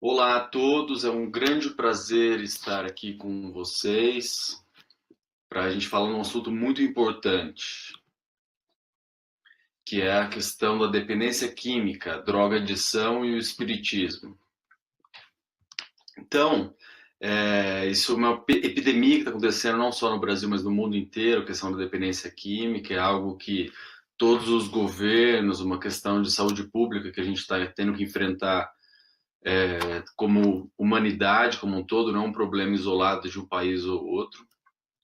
Olá a todos, é um grande prazer estar aqui com vocês para a gente falar um assunto muito importante, que é a questão da dependência química, droga adição e o espiritismo. Então, isso é uma epidemia que está acontecendo não só no Brasil, mas no mundo inteiro, a questão da dependência química, é algo que todos os governos, uma questão de saúde pública que a gente está tendo que enfrentar como humanidade como um todo, não é um problema isolado de um país ou outro,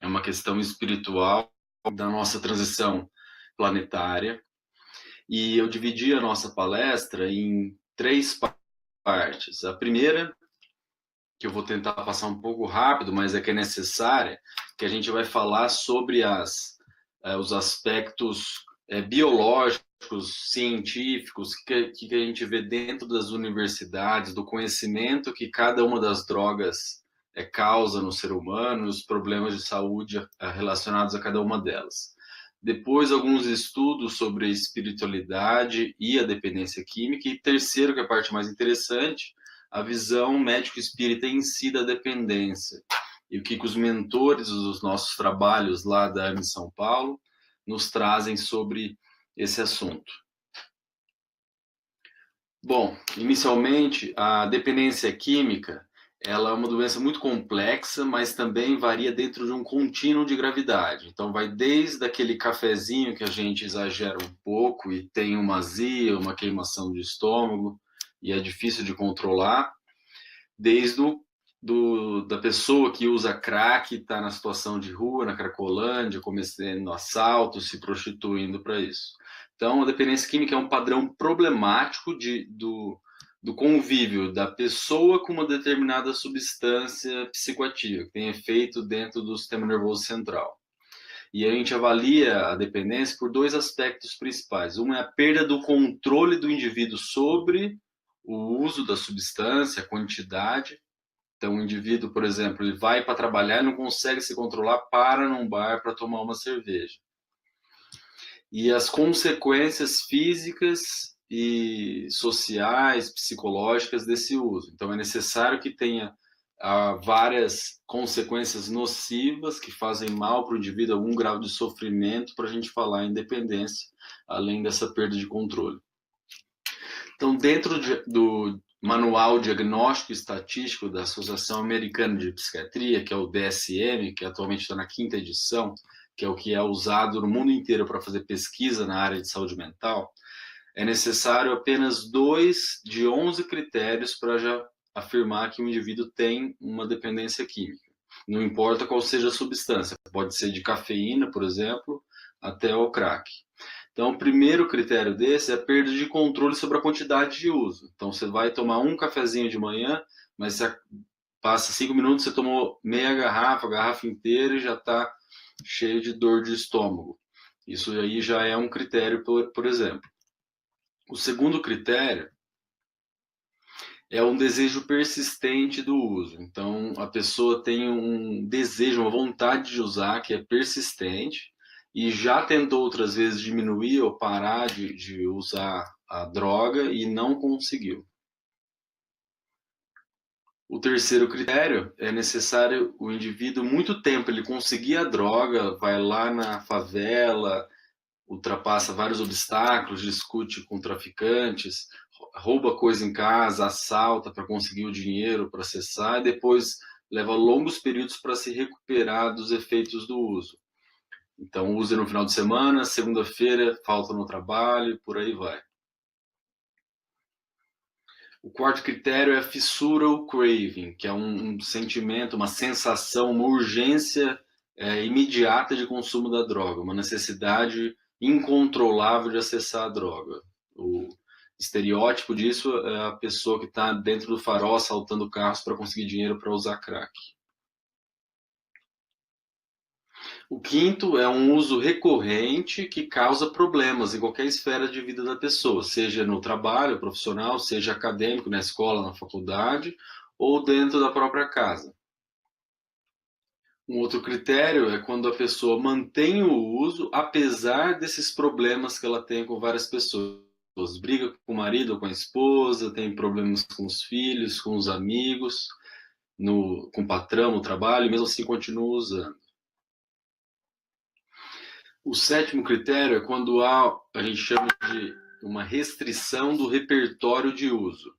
é uma questão espiritual da nossa transição planetária. E eu dividi a nossa palestra em três partes. A primeira, que eu vou tentar passar um pouco rápido, mas é que é necessária, que a gente vai falar sobre os aspectos biológicos, científicos, que a gente vê dentro das universidades, do conhecimento que cada uma das drogas causa no ser humano, os problemas de saúde relacionados a cada uma delas. Depois, alguns estudos sobre a espiritualidade e a dependência química. E terceiro, que é a parte mais interessante, a visão médico-espírita em si da dependência. E o que os mentores dos nossos trabalhos lá da AME São Paulo nos trazem sobre esse assunto. Bom, inicialmente, a dependência química ela é uma doença muito complexa, mas também varia dentro de um contínuo de gravidade. Então, vai desde aquele cafezinho que a gente exagera um pouco e tem uma azia, uma queimação de estômago, e é difícil de controlar, desde da pessoa que usa crack, está na situação de rua, na Cracolândia, cometendo assalto, se prostituindo para isso. Então, a dependência química é um padrão problemático do convívio da pessoa com uma determinada substância psicoativa, que tem efeito dentro do sistema nervoso central. E a gente avalia a dependência por dois aspectos principais. Um é a perda do controle do indivíduo sobre o uso da substância, a quantidade. Então, o indivíduo, por exemplo, ele vai para trabalhar e não consegue se controlar, para num bar para tomar uma cerveja. E as consequências físicas e sociais, psicológicas desse uso. Então, é necessário que tenha várias consequências nocivas que fazem mal para o indivíduo, algum grau de sofrimento, para a gente falar em dependência, além dessa perda de controle. Então, dentro do Manual Diagnóstico e Estatístico da Associação Americana de Psiquiatria, que é o DSM, que atualmente está na 5ª edição, que é o que é usado no mundo inteiro para fazer pesquisa na área de saúde mental, é necessário apenas 2 de 11 critérios para já afirmar que o indivíduo tem uma dependência química. Não importa qual seja a substância, pode ser de cafeína, por exemplo, até o crack. Então, o primeiro critério desse é a perda de controle sobre a quantidade de uso. Então, você vai tomar um cafezinho de manhã, mas você passa 5 minutos, você tomou meia garrafa, a garrafa inteira e já está cheio de dor de estômago. Isso aí já é um critério, por exemplo. O segundo critério é um desejo persistente do uso. Então, a pessoa tem um desejo, uma vontade de usar que é persistente e já tentou outras vezes diminuir ou parar de usar a droga e não conseguiu. O terceiro critério é necessário o indivíduo muito tempo ele conseguir a droga, vai lá na favela, ultrapassa vários obstáculos, discute com traficantes, rouba coisa em casa, assalta para conseguir o dinheiro para acessar e depois leva longos períodos para se recuperar dos efeitos do uso. Então, usa no final de semana, segunda-feira falta no trabalho e por aí vai. O quarto critério é a fissura ou craving, que é um sentimento, uma sensação, uma urgência imediata de consumo da droga, uma necessidade incontrolável de acessar a droga. O estereótipo disso é a pessoa que está dentro do farol assaltando carros para conseguir dinheiro para usar crack. O quinto é um uso recorrente que causa problemas em qualquer esfera de vida da pessoa, seja no trabalho profissional, seja acadêmico, na escola, na faculdade ou dentro da própria casa. Um outro critério é quando a pessoa mantém o uso apesar desses problemas que ela tem com várias pessoas. briga com o marido ou com a esposa, tem problemas com os filhos, com os amigos, com o patrão, no trabalho, e mesmo assim continua usando. O sétimo critério é quando há, a gente chama de uma restrição do repertório de uso.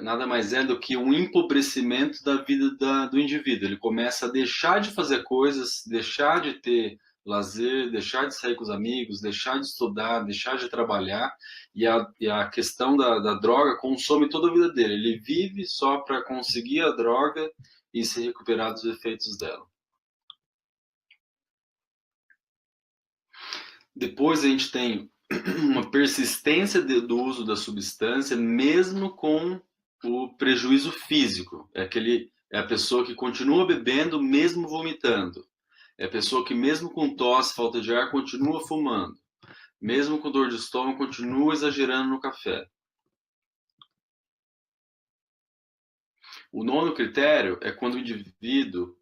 Nada mais é do que um empobrecimento da vida do indivíduo. Ele começa a deixar de fazer coisas, deixar de ter lazer, deixar de sair com os amigos, deixar de estudar, deixar de trabalhar, e a questão da droga consome toda a vida dele. Ele vive só para conseguir a droga e se recuperar dos efeitos dela. Depois a gente tem uma persistência do uso da substância, mesmo com o prejuízo físico. É a pessoa que continua bebendo, mesmo vomitando. É a pessoa que, mesmo com tosse, falta de ar, continua fumando. Mesmo com dor de estômago, continua exagerando no café. O nono critério é quando o indivíduo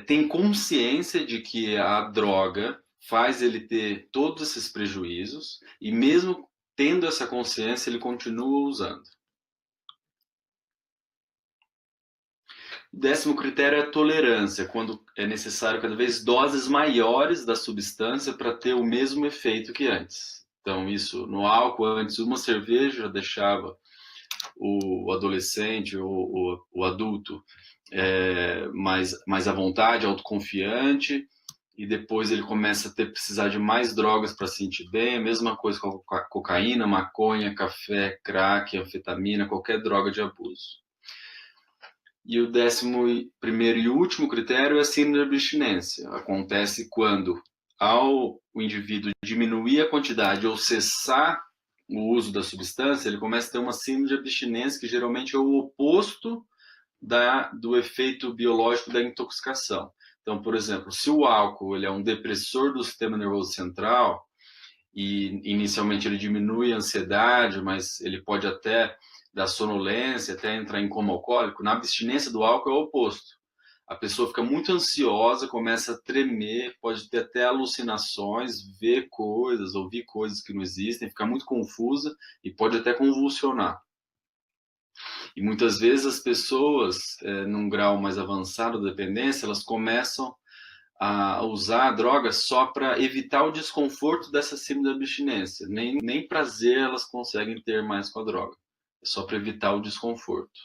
tem consciência de que a droga faz ele ter todos esses prejuízos e, mesmo tendo essa consciência, ele continua usando. O décimo critério é a tolerância, quando é necessário cada vez doses maiores da substância para ter o mesmo efeito que antes. Então, isso no álcool, antes uma cerveja já deixava o adolescente ou o adulto mais à vontade, autoconfiante, e depois ele começa a precisar de mais drogas para se sentir bem. A mesma coisa com a cocaína, maconha, café, crack, anfetamina, qualquer droga de abuso. E o 11º e último critério é a síndrome de abstinência. Acontece quando, ao o indivíduo diminuir a quantidade ou cessar o uso da substância, ele começa a ter uma síndrome de abstinência, que geralmente é o oposto do efeito biológico da intoxicação. Então, por exemplo, se o álcool ele é um depressor do sistema nervoso central, e inicialmente ele diminui a ansiedade, mas ele pode até dar sonolência, até entrar em coma alcoólico, na abstinência do álcool é o oposto. A pessoa fica muito ansiosa, começa a tremer, pode ter até alucinações, ver coisas, ouvir coisas que não existem, ficar muito confusa e pode até convulsionar. E muitas vezes as pessoas, num grau mais avançado da dependência, elas começam a usar a droga só para evitar o desconforto dessa síndrome da abstinência. Nem prazer elas conseguem ter mais com a droga. É só para evitar o desconforto.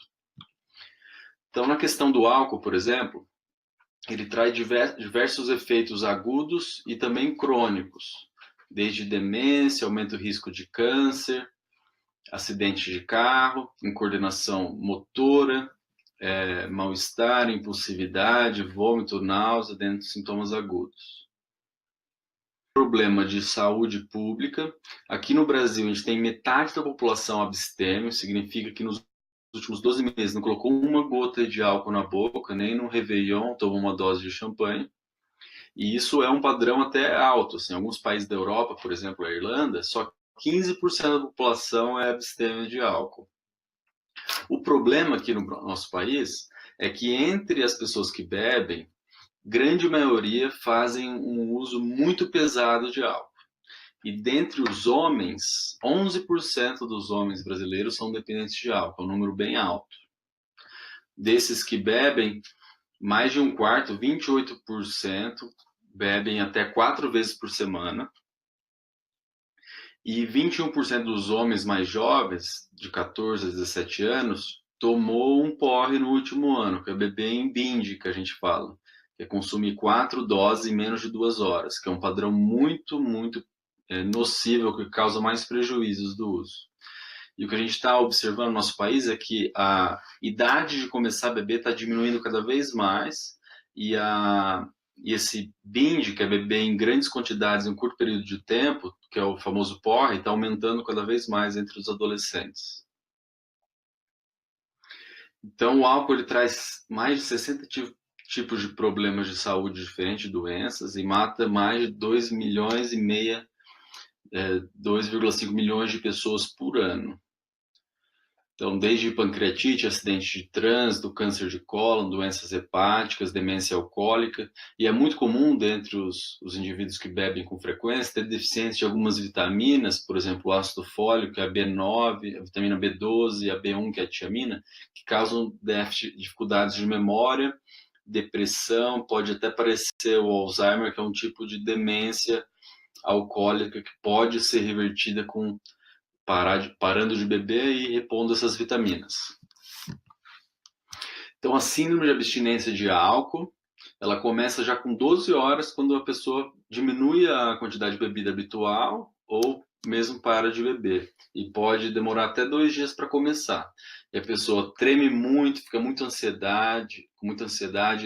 Então, na questão do álcool, por exemplo, ele traz diversos efeitos agudos e também crônicos, desde demência, aumento do risco de câncer, acidente de carro, incoordenação motora, mal-estar, impulsividade, vômito, náusea, dentre os sintomas agudos. Problema de saúde pública. Aqui no Brasil, a gente tem metade da população abstêmio, significa que nos últimos 12 meses não colocou uma gota de álcool na boca, nem no Réveillon tomou uma dose de champanhe. E isso é um padrão até alto. Assim, em alguns países da Europa, por exemplo, a Irlanda, só 15% da população é abstêmia de álcool. O problema aqui no nosso país é que entre as pessoas que bebem, grande maioria fazem um uso muito pesado de álcool. E dentre os homens, 11% dos homens brasileiros são dependentes de álcool, é um número bem alto. Desses que bebem, mais de um quarto, 28%, bebem até 4 vezes por semana. E 21% dos homens mais jovens, de 14 a 17 anos, tomou um porre no último ano, que é beber em binge, que a gente fala, que é consumir 4 doses em menos de 2 horas, que é um padrão muito, muito nocivo, que causa mais prejuízos do uso. E o que a gente está observando no nosso país é que a idade de começar a beber está diminuindo cada vez mais, e esse binge, que é beber em grandes quantidades em um curto período de tempo, que é o famoso porre, está aumentando cada vez mais entre os adolescentes. Então, o álcool ele traz mais de 60 tipos de problemas de saúde diferentes, doenças, e mata mais de 2,5 milhões, 2,5 milhões de pessoas por ano. Então, desde pancreatite, acidente de trânsito, câncer de cólon, doenças hepáticas, demência alcoólica, e é muito comum dentre os indivíduos que bebem com frequência ter deficiência de algumas vitaminas, por exemplo, o ácido fólico, a B9, a vitamina B12, a B1, que é a tiamina, que causam déficit, dificuldades de memória, depressão, pode até parecer o Alzheimer, que é um tipo de demência alcoólica que pode ser revertida com parando de beber e repondo essas vitaminas. Então, a síndrome de abstinência de álcool, ela começa já com 12 horas, quando a pessoa diminui a quantidade de bebida habitual ou mesmo para de beber. E pode demorar até 2 dias para começar. E a pessoa treme muito, fica com muita ansiedade,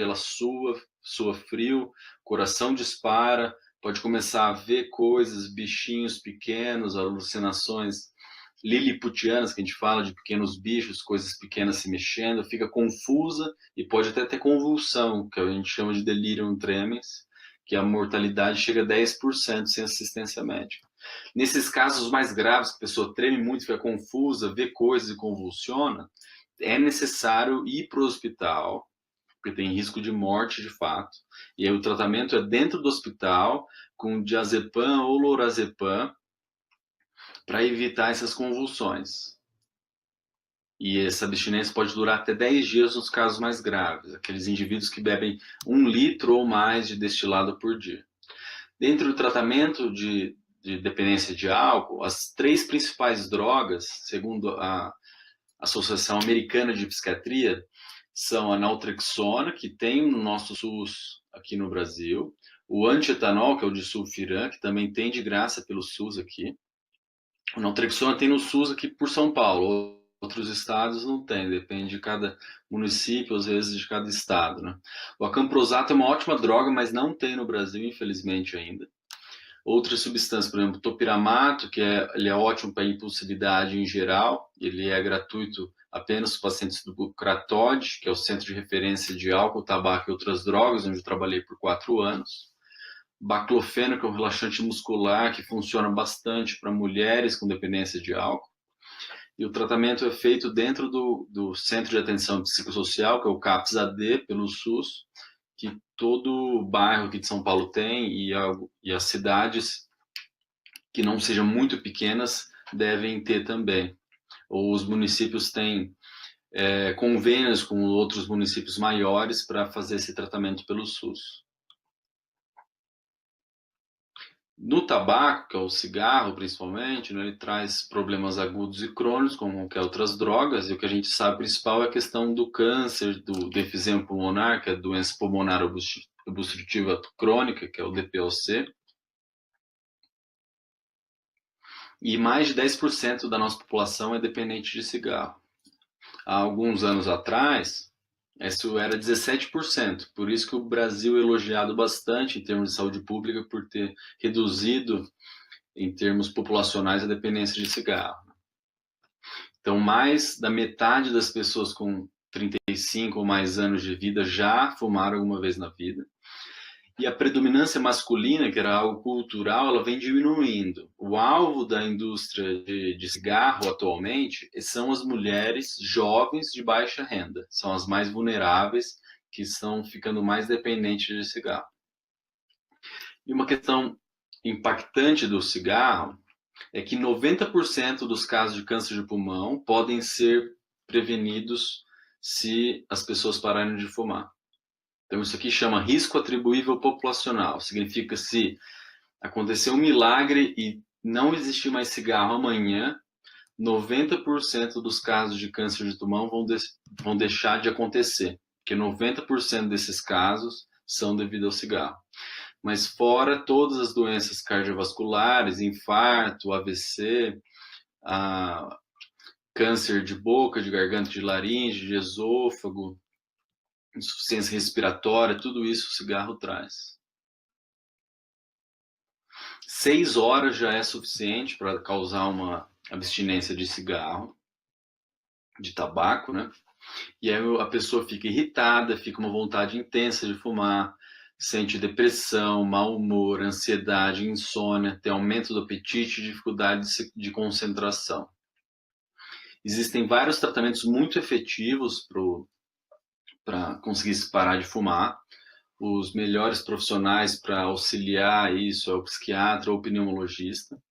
ela sua frio, coração dispara, pode começar a ver coisas, bichinhos pequenos, alucinações liliputianas, que a gente fala de pequenos bichos, coisas pequenas se mexendo, fica confusa e pode até ter convulsão, que a gente chama de delirium tremens, que a mortalidade chega a 10% sem assistência médica. Nesses casos mais graves, que a pessoa treme muito, fica confusa, vê coisas e convulsiona, é necessário ir para o hospital, porque tem risco de morte de fato, e aí o tratamento é dentro do hospital, com diazepam ou lorazepam, para evitar essas convulsões. E essa abstinência pode durar até 10 dias nos casos mais graves, aqueles indivíduos que bebem 1 litro ou mais de destilado por dia. Dentro do tratamento de dependência de álcool, as 3 principais drogas, segundo a Associação Americana de Psiquiatria, são a naltrexona, que tem no nosso SUS aqui no Brasil, o antietanol, que é o disulfiram, que também tem de graça pelo SUS aqui. O naltrexona tem no SUS aqui por São Paulo, outros estados não tem, depende de cada município, às vezes de cada estado, né? O acamprosato é uma ótima droga, mas não tem no Brasil, infelizmente, ainda. Outras substâncias, por exemplo, topiramato, ele é ótimo para impulsividade em geral, ele é gratuito apenas para pacientes do CRATOD, que é o Centro de Referência de Álcool, Tabaco e Outras Drogas, onde eu trabalhei por 4 anos. Baclofeno, que é um relaxante muscular que funciona bastante para mulheres com dependência de álcool. E o tratamento é feito dentro do Centro de Atenção Psicossocial, que é o CAPS-AD, pelo SUS, que todo bairro aqui de São Paulo tem, e as cidades que não sejam muito pequenas devem ter também. Ou os municípios têm convênios com outros municípios maiores para fazer esse tratamento pelo SUS. No tabaco, que é o cigarro principalmente, né, ele traz problemas agudos e crônicos, como qualquer outras drogas, e o que a gente sabe principal é a questão do câncer, do enfisema pulmonar, que é a doença pulmonar obstrutiva crônica, que é o DPOC, e mais de 10% da nossa população é dependente de cigarro. Há alguns anos atrás, isso era 17%, por isso que o Brasil é elogiado bastante em termos de saúde pública por ter reduzido em termos populacionais a dependência de cigarro. Então, mais da metade das pessoas com 35 ou mais anos de vida já fumaram alguma vez na vida. E a predominância masculina, que era algo cultural, ela vem diminuindo. O alvo da indústria de cigarro atualmente são as mulheres jovens de baixa renda. São as mais vulneráveis, que estão ficando mais dependentes de cigarro. E uma questão impactante do cigarro é que 90% dos casos de câncer de pulmão podem ser prevenidos se as pessoas pararem de fumar. Então, isso aqui chama risco atribuível populacional. Significa se acontecer um milagre e não existir mais cigarro amanhã, 90% dos casos de câncer de pulmão vão deixar de acontecer, porque 90% desses casos são devido ao cigarro. Mas fora todas as doenças cardiovasculares, infarto, AVC, câncer de boca, de garganta, de laringe, de esôfago, insuficiência respiratória, tudo isso o cigarro traz. 6 horas já é suficiente para causar uma abstinência de cigarro, de tabaco, né? E aí a pessoa fica irritada, fica uma vontade intensa de fumar, sente depressão, mau humor, ansiedade, insônia, tem aumento do apetite e dificuldade de concentração. Existem vários tratamentos muito efetivos para conseguir se parar de fumar. Os melhores profissionais para auxiliar isso é o psiquiatra ou o pneumologista.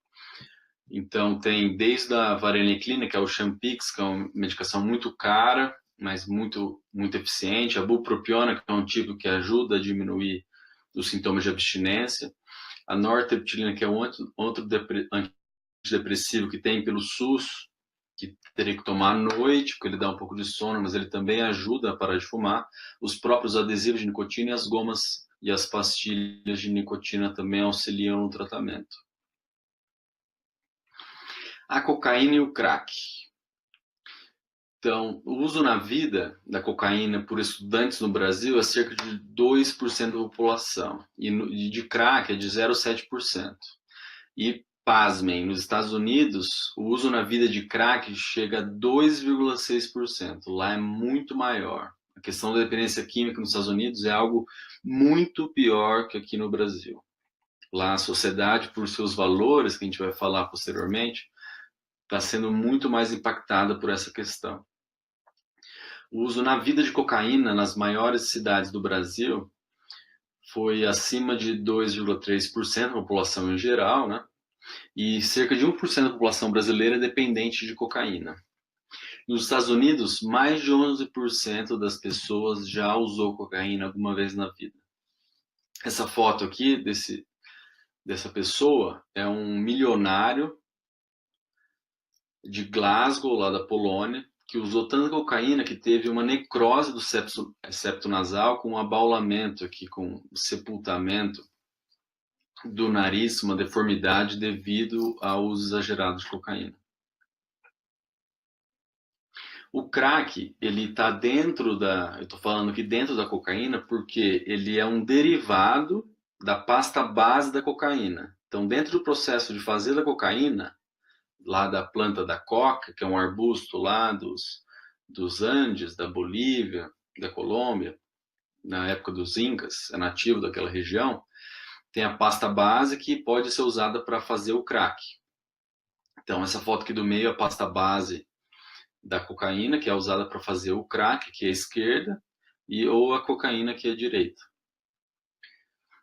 Então, tem desde a vareniclina, que é o Champix, que é uma medicação muito cara, mas muito eficiente. A bupropiona, que é um tipo que ajuda a diminuir os sintomas de abstinência. A nortriptilina, que é outro antidepressivo que tem pelo SUS, que teria que tomar à noite, porque ele dá um pouco de sono, mas ele também ajuda a parar de fumar. Os próprios adesivos de nicotina e as gomas e as pastilhas de nicotina também auxiliam no tratamento. A cocaína e o crack. Então, o uso na vida da cocaína por estudantes no Brasil é cerca de 2% da população, e de crack é de 0,7%. E, pasmem, nos Estados Unidos, o uso na vida de crack chega a 2,6%. Lá é muito maior. A questão da dependência química nos Estados Unidos é algo muito pior que aqui no Brasil. Lá a sociedade, por seus valores, que a gente vai falar posteriormente, está sendo muito mais impactada por essa questão. O uso na vida de cocaína nas maiores cidades do Brasil foi acima de 2,3% da população em geral, né? E cerca de 1% da população brasileira é dependente de cocaína. Nos Estados Unidos, mais de 11% das pessoas já usou cocaína alguma vez na vida. Essa foto aqui dessa pessoa é um milionário de Glasgow, lá da Polônia, que usou tanta cocaína que teve uma necrose do septo nasal com um abaulamento aqui, com sepultamento do nariz, uma deformidade devido ao uso exagerado de cocaína. O crack, ele está dentro eu estou falando aqui dentro da cocaína porque ele é um derivado da pasta base da cocaína. Então, dentro do processo de fazer da cocaína, lá da planta da coca, que é um arbusto lá dos Andes, da Bolívia, da Colômbia, na época dos Incas, é nativo daquela região, tem a pasta base que pode ser usada para fazer o crack. Então, essa foto aqui do meio é a pasta base da cocaína, que é usada para fazer o crack, que é a esquerda, ou a cocaína, que é a direita.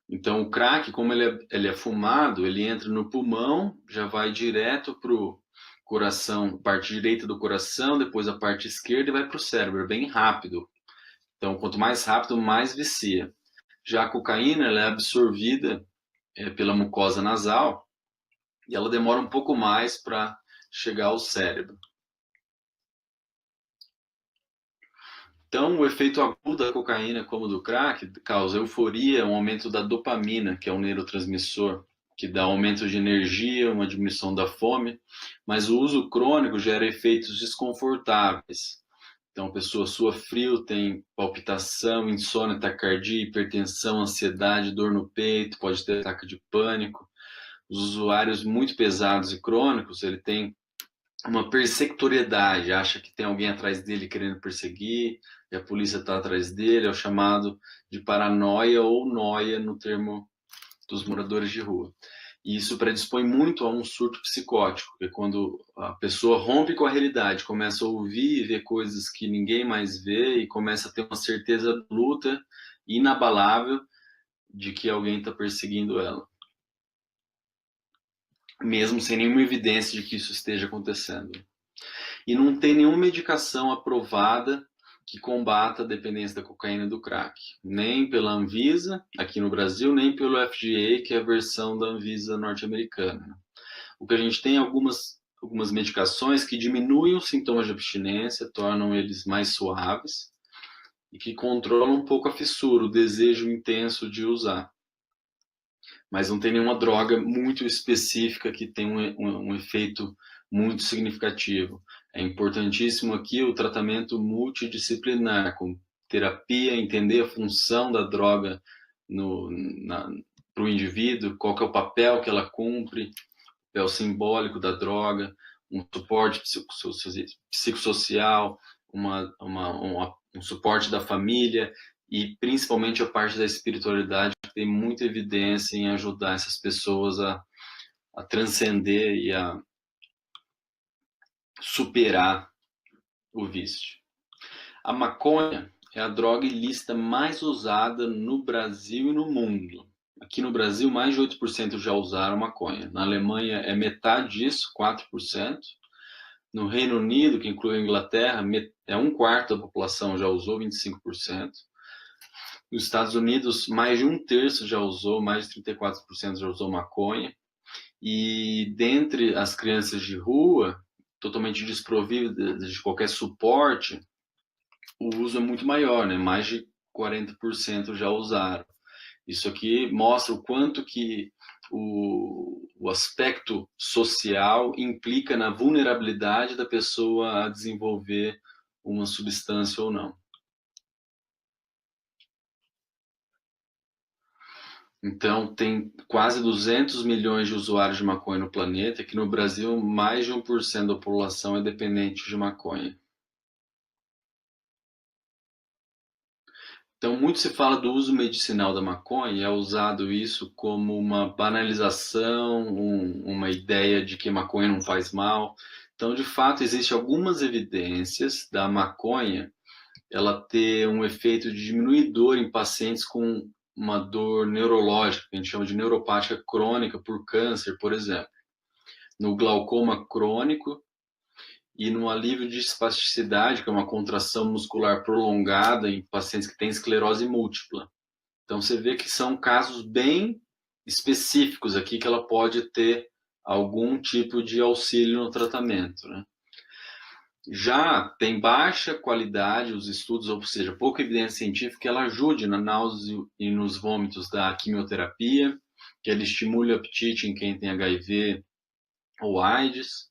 Então, o crack, como ele é fumado, ele entra no pulmão, já vai direto para o coração, parte direita do coração, depois a parte esquerda e vai para o cérebro, é bem rápido. Então, quanto mais rápido, mais vicia. Já a cocaína, ela é absorvida pela mucosa nasal e ela demora um pouco mais para chegar ao cérebro. Então, o efeito agudo da cocaína, como do crack, causa euforia, um aumento da dopamina, que é um neurotransmissor, que dá aumento de energia, uma diminuição da fome, mas o uso crônico gera efeitos desconfortáveis. Então, a pessoa sua frio, tem palpitação, insônia, taquicardia, hipertensão, ansiedade, dor no peito, pode ter ataque de pânico. Os usuários muito pesados e crônicos, ele tem uma persecutoriedade, acha que tem alguém atrás dele querendo perseguir, e a polícia está atrás dele, é o chamado de paranoia ou noia no termo dos moradores de rua. E isso predispõe muito a um surto psicótico, que é quando a pessoa rompe com a realidade, começa a ouvir e ver coisas que ninguém mais vê e começa a ter uma certeza absoluta, inabalável, de que alguém está perseguindo ela, mesmo sem nenhuma evidência de que isso esteja acontecendo. E não tem nenhuma medicação aprovada que combata a dependência da cocaína e do crack, nem pela Anvisa, aqui no Brasil, nem pelo FDA, que é a versão da Anvisa norte-americana. O que a gente tem é algumas medicações que diminuem os sintomas de abstinência, tornam eles mais suaves e que controlam um pouco a fissura, o desejo intenso de usar. Mas não tem nenhuma droga muito específica que tenha um efeito muito significativo. É importantíssimo aqui o tratamento multidisciplinar, com terapia, entender a função da droga para o indivíduo, qual que é o papel que ela cumpre, o papel simbólico da droga, um suporte psicossocial, um suporte da família e principalmente a parte da espiritualidade, que tem muita evidência em ajudar essas pessoas a transcender e a superar o vício. A maconha é a droga ilícita mais usada no Brasil e no mundo. Aqui no Brasil, mais de 8% já usaram maconha. Na Alemanha é metade disso, 4%. No Reino Unido, que inclui a Inglaterra, é um quarto da população já usou, 25%. Nos Estados Unidos, mais de um terço já usou, mais de 34% já usou maconha. E dentre as crianças de rua, totalmente desprovidas de qualquer suporte, o uso é muito maior, né? Mais de 40% já usaram. Isso aqui mostra o quanto que o aspecto social implica na vulnerabilidade da pessoa a desenvolver uma substância ou não. Então, tem quase 200 milhões de usuários de maconha no planeta, e aqui no Brasil, mais de 1% da população é dependente de maconha. Então, muito se fala do uso medicinal da maconha, e é usado isso como uma banalização, uma ideia de que maconha não faz mal. Então, de fato, existem algumas evidências da maconha ela ter um efeito diminuidor em pacientes com uma dor neurológica, que a gente chama de neuropática crônica por câncer, por exemplo. No glaucoma crônico, e no alívio de espasticidade, que é uma contração muscular prolongada em pacientes que têm esclerose múltipla. Então você vê que são casos bem específicos aqui que ela pode ter algum tipo de auxílio no tratamento, né? Já tem baixa qualidade os estudos, ou seja, pouca evidência científica que ela ajude na náusea e nos vômitos da quimioterapia, que ela estimule o apetite em quem tem HIV ou AIDS,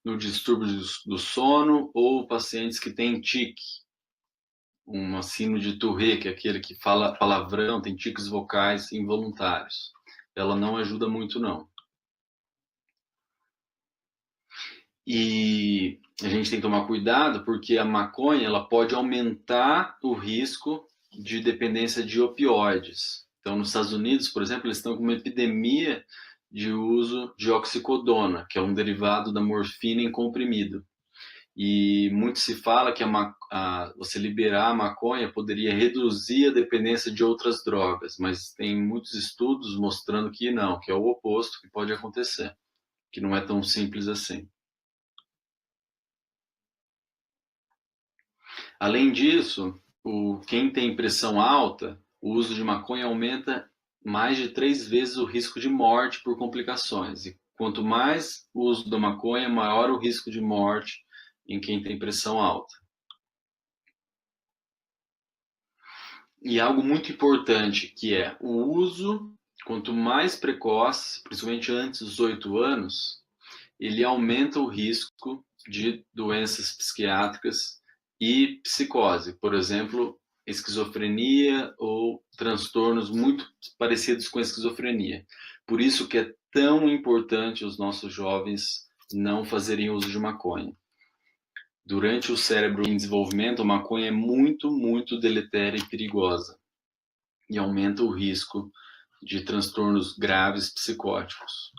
no distúrbio do sono ou pacientes que têm tique, uma síndrome de Tourette, que é aquele que fala palavrão, tem tiques vocais involuntários. Ela não ajuda muito, não. E a gente tem que tomar cuidado porque a maconha ela pode aumentar o risco de dependência de opioides. Então, nos Estados Unidos, por exemplo, eles estão com uma epidemia de uso de oxicodona, que é um derivado da morfina em comprimido. E muito se fala que você liberar a maconha poderia reduzir a dependência de outras drogas, mas tem muitos estudos mostrando que não, que é o oposto que pode acontecer, que não é tão simples assim. Além disso, quem tem pressão alta, o uso de maconha aumenta mais de 3 vezes o risco de morte por complicações. E quanto mais o uso da maconha, maior o risco de morte em quem tem pressão alta. E algo muito importante que é o uso, quanto mais precoce, principalmente antes dos 8 anos, ele aumenta o risco de doenças psiquiátricas e psicose, por exemplo, esquizofrenia ou transtornos muito parecidos com a esquizofrenia. Por isso que é tão importante os nossos jovens não fazerem uso de maconha. Durante o cérebro em desenvolvimento, a maconha é muito, muito deletéria e perigosa e aumenta o risco de transtornos graves psicóticos.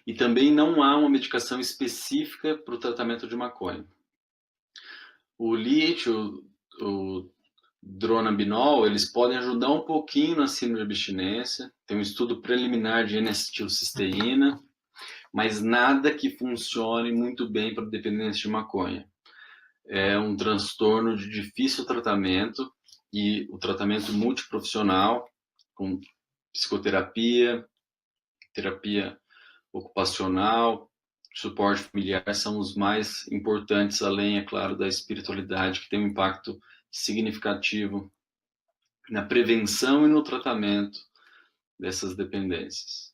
E também não há uma medicação específica para o tratamento de maconha. O lítio, o dronabinol, eles podem ajudar um pouquinho na síndrome de abstinência. Tem um estudo preliminar de N-acetilcisteína, mas nada que funcione muito bem para dependência de maconha. É um transtorno de difícil tratamento e o tratamento multiprofissional, com psicoterapia, terapia ocupacional, suporte familiar são os mais importantes, além, é claro, da espiritualidade, que tem um impacto significativo na prevenção e no tratamento dessas dependências.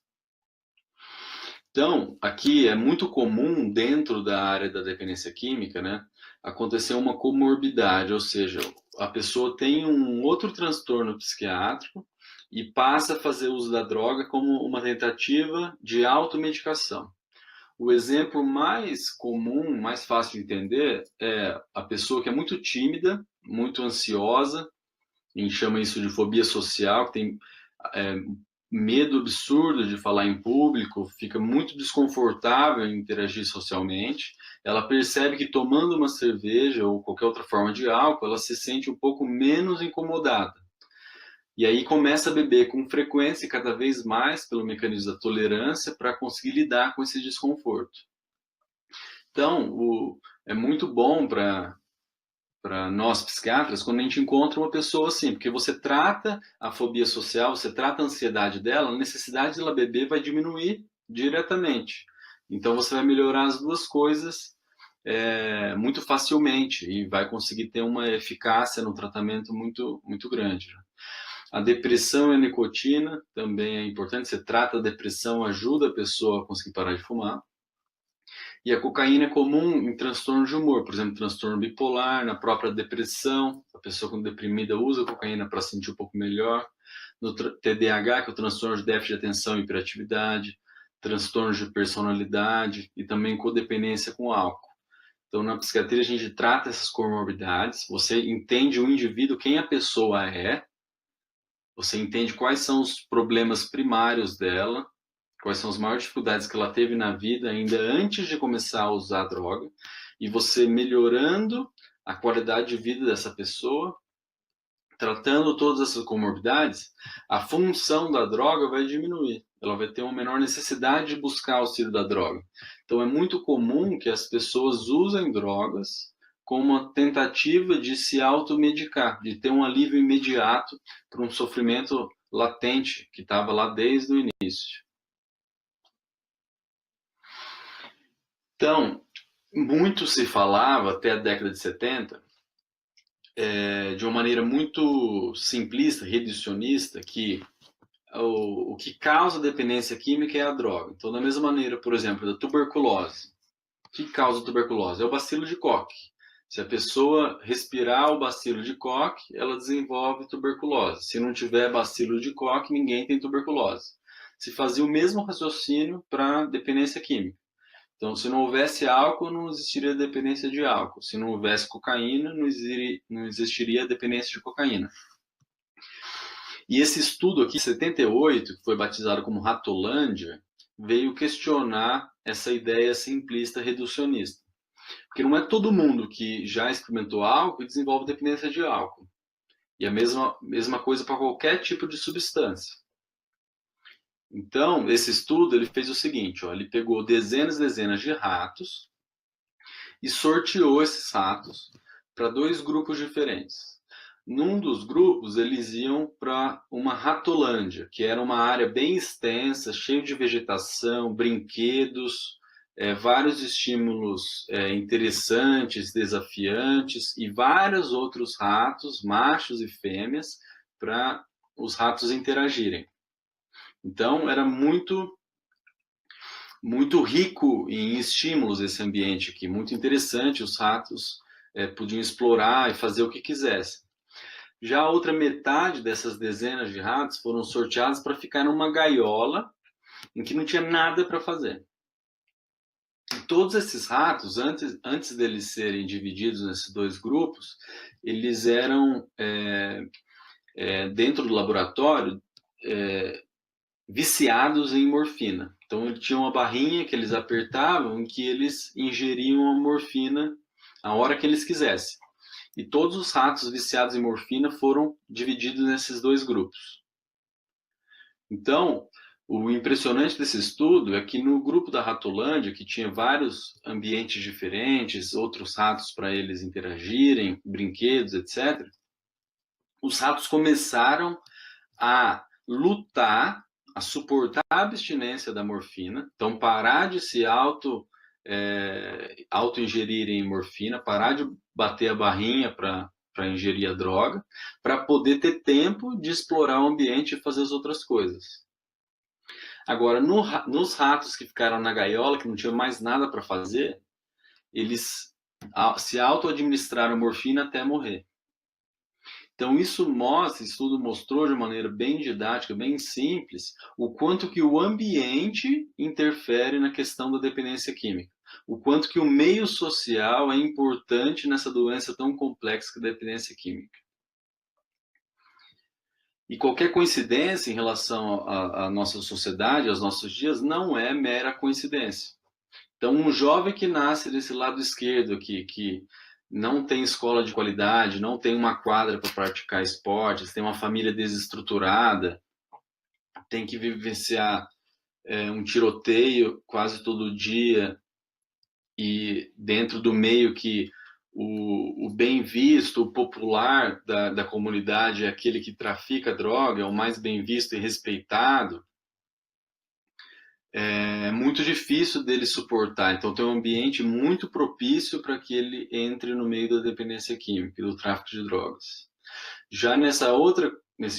Então, aqui é muito comum, dentro da área da dependência química, né, acontecer uma comorbidade, ou seja, a pessoa tem um outro transtorno psiquiátrico e passa a fazer uso da droga como uma tentativa de automedicação. O exemplo mais comum, mais fácil de entender, é a pessoa que é muito tímida, muito ansiosa, a gente chama isso de fobia social, que tem medo absurdo de falar em público, fica muito desconfortável em interagir socialmente. Ela percebe que tomando uma cerveja ou qualquer outra forma de álcool, ela se sente um pouco menos incomodada. E aí começa a beber com frequência e cada vez mais pelo mecanismo da tolerância para conseguir lidar com esse desconforto. Então, é muito bom para nós psiquiatras quando a gente encontra uma pessoa assim, porque você trata a fobia social, você trata a ansiedade dela, a necessidade dela beber vai diminuir diretamente. Então você vai melhorar as duas coisas muito facilmente e vai conseguir ter uma eficácia no tratamento muito grande. A depressão e a nicotina também é importante. Você trata a depressão, ajuda a pessoa a conseguir parar de fumar. E a cocaína é comum em transtorno de humor, por exemplo, transtorno bipolar, na própria depressão. A pessoa quando deprimida usa cocaína para sentir um pouco melhor. No TDAH, que é o transtorno de déficit de atenção e hiperatividade, transtornos de personalidade e também codependência com álcool. Então, na psiquiatria, a gente trata essas comorbidades, você entende o indivíduo, quem a pessoa é, você entende quais são os problemas primários dela, quais são as maiores dificuldades que ela teve na vida ainda antes de começar a usar a droga, e você melhorando a qualidade de vida dessa pessoa, tratando todas essas comorbidades, a função da droga vai diminuir. Ela vai ter uma menor necessidade de buscar auxílio da droga. Então é muito comum que as pessoas usem drogas como uma tentativa de se automedicar, de ter um alívio imediato para um sofrimento latente que estava lá desde o início. Então, muito se falava até a década de 70, de uma maneira muito simplista, reducionista, que o que causa dependência química é a droga. Então, da mesma maneira, por exemplo, da tuberculose. O que causa tuberculose? É o bacilo de Koch. Se a pessoa respirar o bacilo de Koch, ela desenvolve tuberculose. Se não tiver bacilo de Koch, ninguém tem tuberculose. Se fazia o mesmo raciocínio para dependência química. Então, se não houvesse álcool, não existiria dependência de álcool. Se não houvesse cocaína, não existiria dependência de cocaína. E esse estudo aqui, 78, que foi batizado como Ratolândia, veio questionar essa ideia simplista reducionista. Porque não é todo mundo que já experimentou álcool e desenvolve dependência de álcool. E a mesma coisa para qualquer tipo de substância. Então, esse estudo ele fez o seguinte, ó, ele pegou dezenas e dezenas de ratos e sorteou esses ratos para dois grupos diferentes. Num dos grupos, eles iam para uma ratolândia, que era uma área bem extensa, cheia de vegetação, brinquedos, vários estímulos interessantes, desafiantes, e vários outros ratos, machos e fêmeas, para os ratos interagirem. Então, era muito rico em estímulos esse ambiente aqui, muito interessante, os ratos podiam explorar e fazer o que quisessem. Já a outra metade dessas dezenas de ratos foram sorteados para ficar numa gaiola em que não tinha nada para fazer. E todos esses ratos, antes deles serem divididos nesses dois grupos, eles eram, dentro do laboratório, viciados em morfina. Então, eles tinham uma barrinha que eles apertavam em que eles ingeriam a morfina a hora que eles quisessem. E todos os ratos viciados em morfina foram divididos nesses dois grupos. Então, o impressionante desse estudo é que no grupo da Ratolândia, que tinha vários ambientes diferentes, outros ratos para eles interagirem, brinquedos, etc., os ratos começaram a lutar, a suportar a abstinência da morfina, então parar de se auto-ingerirem morfina, parar de bater a barrinha para ingerir a droga, para poder ter tempo de explorar o ambiente e fazer as outras coisas. Agora, nos ratos que ficaram na gaiola, que não tinham mais nada para fazer, eles se auto-administraram morfina até morrer. Então, esse estudo mostrou de maneira bem didática, bem simples, o quanto que o ambiente interfere na questão da dependência química. O quanto que o meio social é importante nessa doença tão complexa que é a dependência química. E qualquer coincidência em relação à nossa sociedade, aos nossos dias, não é mera coincidência. Então, um jovem que nasce desse lado esquerdo aqui, que não tem escola de qualidade, não tem uma quadra para praticar esportes, tem uma família desestruturada, tem que vivenciar um tiroteio quase todo dia, e dentro do meio que o bem visto, o popular da comunidade é aquele que trafica droga, é o mais bem visto e respeitado, é muito difícil dele suportar. Então, tem um ambiente muito propício para que ele entre no meio da dependência química e do tráfico de drogas. Já nesse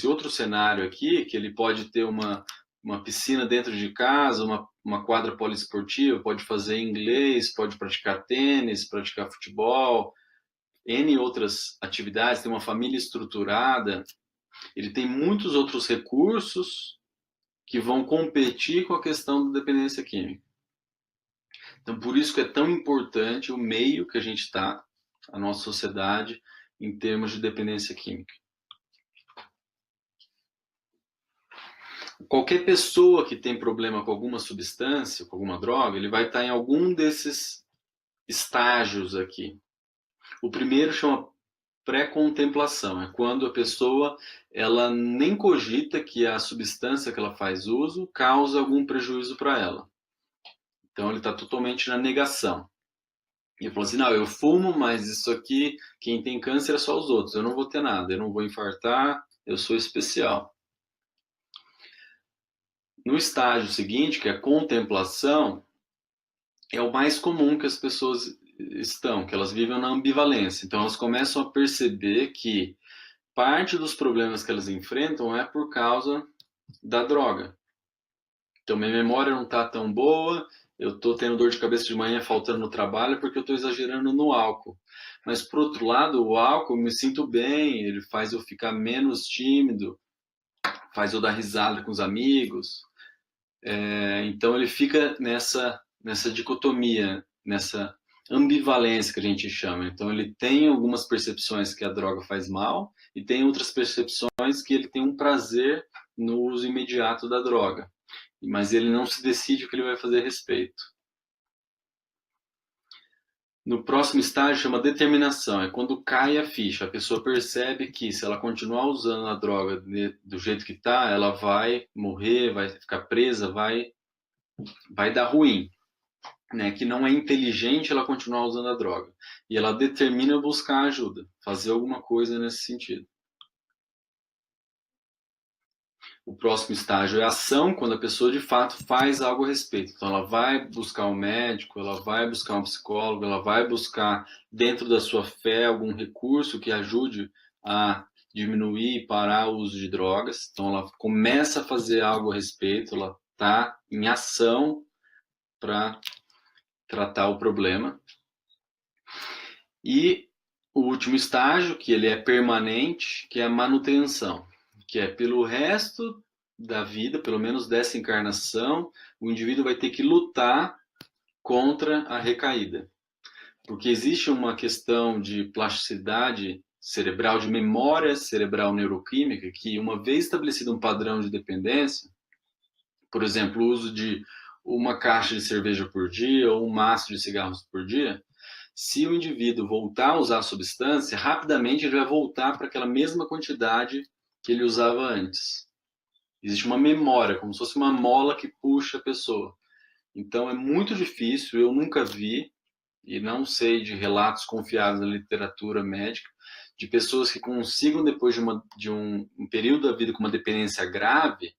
outro cenário aqui, que ele pode ter uma piscina dentro de casa, uma quadra poliesportiva, pode fazer inglês, pode praticar tênis, praticar futebol, N outras atividades, tem uma família estruturada, ele tem muitos outros recursos que vão competir com a questão da dependência química. Então, por isso que é tão importante o meio que a gente está, a nossa sociedade, em termos de dependência química. Qualquer pessoa que tem problema com alguma substância, com alguma droga, ele vai estar em algum desses estágios aqui. O primeiro chama pré-contemplação, é quando a pessoa ela nem cogita que a substância que ela faz uso causa algum prejuízo para ela. Então ele está totalmente na negação. E ele falou assim, não, eu fumo, mas isso aqui, quem tem câncer é só os outros, eu não vou ter nada, eu não vou infartar, eu sou especial. No estágio seguinte, que é a contemplação, é o mais comum que as pessoas estão, que elas vivem na ambivalência. Então elas começam a perceber que parte dos problemas que elas enfrentam é por causa da droga. Então minha memória não está tão boa, eu estou tendo dor de cabeça de manhã faltando no trabalho porque eu estou exagerando no álcool. Mas por outro lado, o álcool eu me sinto bem, ele faz eu ficar menos tímido, faz eu dar risada com os amigos. Então ele fica nessa dicotomia, nessa ambivalência que a gente chama. Então ele tem algumas percepções que a droga faz mal e tem outras percepções que ele tem um prazer no uso imediato da droga, mas ele não se decide o que ele vai fazer a respeito. No próximo estágio chama determinação, é quando cai a ficha, a pessoa percebe que se ela continuar usando a droga do jeito que está, ela vai morrer, vai ficar presa, vai dar ruim, né? Que não é inteligente ela continuar usando a droga. E ela determina buscar ajuda, fazer alguma coisa nesse sentido. O próximo estágio é ação, quando a pessoa de fato faz algo a respeito. Então ela vai buscar um médico, ela vai buscar um psicólogo, ela vai buscar dentro da sua fé algum recurso que ajude a diminuir e parar o uso de drogas. Então ela começa a fazer algo a respeito, ela está em ação para tratar o problema. E o último estágio, que ele é permanente, que é a manutenção, que é pelo resto da vida, pelo menos dessa encarnação, o indivíduo vai ter que lutar contra a recaída. Porque existe uma questão de plasticidade cerebral, de memória cerebral neuroquímica, que uma vez estabelecido um padrão de dependência, por exemplo, o uso de uma caixa de cerveja por dia ou um maço de cigarros por dia, se o indivíduo voltar a usar a substância, rapidamente ele vai voltar para aquela mesma quantidade que ele usava antes. Existe uma memória, como se fosse uma mola que puxa a pessoa. Então é muito difícil, eu nunca vi, e não sei de relatos confiáveis na literatura médica, de pessoas que consigam, depois de um período da vida com uma dependência grave,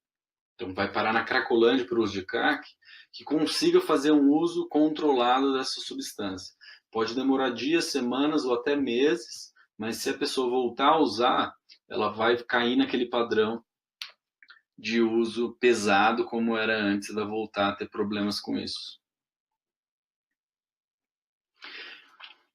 então vai parar na Cracolândia por uso de crack, que consiga fazer um uso controlado dessa substância. Pode demorar dias, semanas ou até meses, mas se a pessoa voltar a usar, ela vai cair naquele padrão de uso pesado como era antes de voltar a ter problemas com isso.